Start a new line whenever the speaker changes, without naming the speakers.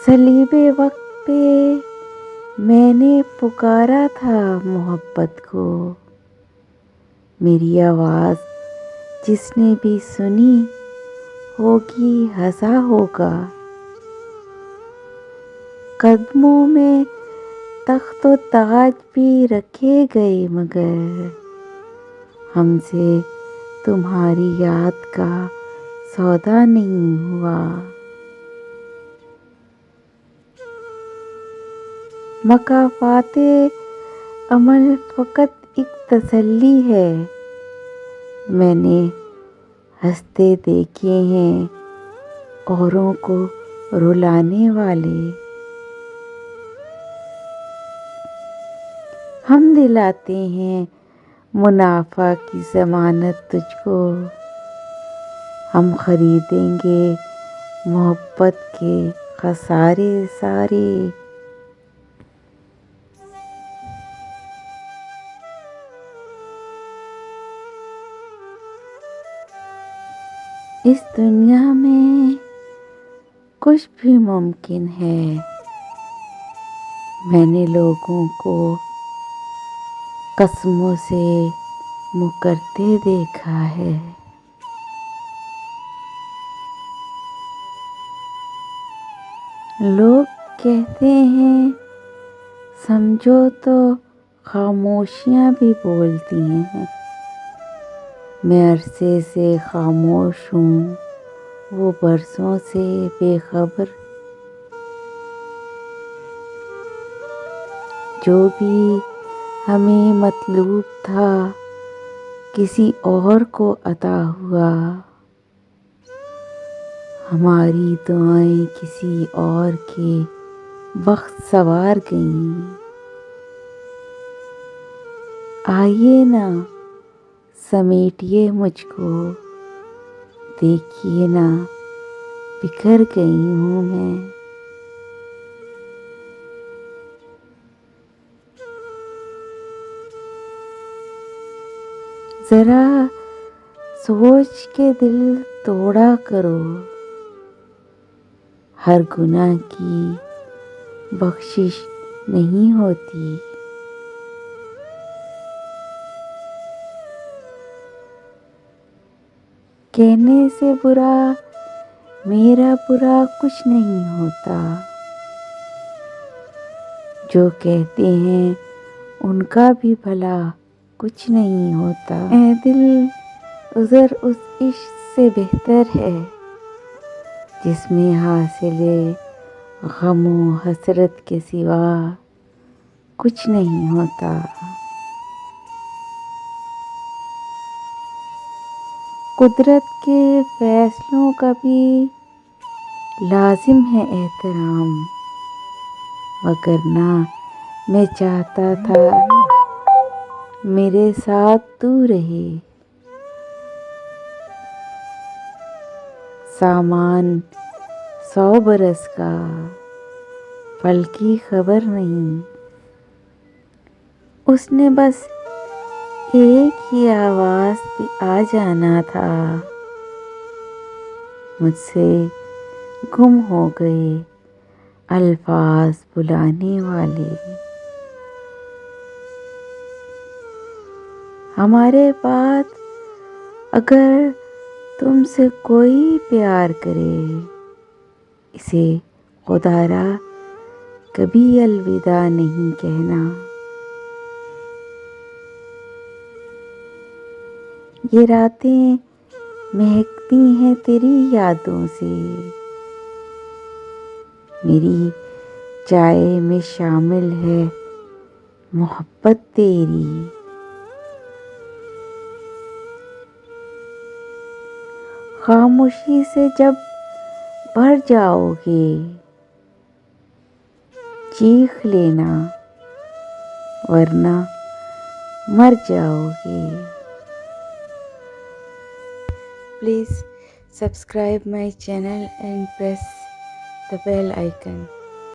सलीबे वक्त पे मैंने पुकारा था मोहब्बत को। मेरी आवाज़ जिसने भी सुनी होगी हंसा होगा। कदमों में तख्तो ताज भी रखे गए मगर हमसे तुम्हारी याद का सौदा नहीं हुआ। मकाफाते अमल फ़कत एक तसल्ली है। मैंने हंसते देखे हैं औरों को रुलाने वाले। हम दिलाते हैं मुनाफा की ज़मानत तुझको। हम खरीदेंगे मोहब्बत के खसारे सारे। इस दुनिया में कुछ भी मुमकिन है। मैंने लोगों को कसमों से मुकरते देखा है। लोग कहते हैं समझो तो खामोशियाँ भी बोलती हैं। मैं अरसे से खामोश हूँ, वो बरसों से बेखबर। जो भी हमें मतलूब था किसी और को अता हुआ। हमारी दुआएं किसी और के वक्त सवार गईं। आइए ना समेटिए मुझको, देखिए ना बिखर गई हूँ मैं। जरा सोच के दिल तोड़ा करो। हर गुनाह की बख्शिश नहीं होती। कहने से बुरा मेरा बुरा कुछ नहीं होता। जो कहते हैं उनका भी भला कुछ नहीं होता। ऐ दिल उज़र उस इश्क से बेहतर है जिसमें हासिले गमो हसरत के सिवा कुछ नहीं होता। कुदरत के फैसलों का भी लाजिम है एहतराम। वगरना मैं चाहता था मेरे साथ तू रहे। सामान 100 बरस का फल की खबर नहीं। उसने बस एक ही आवाज़ पे आ जाना था। मुझसे गुम हो गए अल्फाज बुलाने वाले। हमारे बाद अगर तुमसे कोई प्यार करे इसे खुदारा कभी अलविदा नहीं कहना। ये रातें महकती हैं तेरी यादों से। मेरी चाय में शामिल है मोहब्बत तेरी। खामोशी से जब भर जाओगे चीख लेना वरना मर जाओगे। Please subscribe my channel and press the bell icon.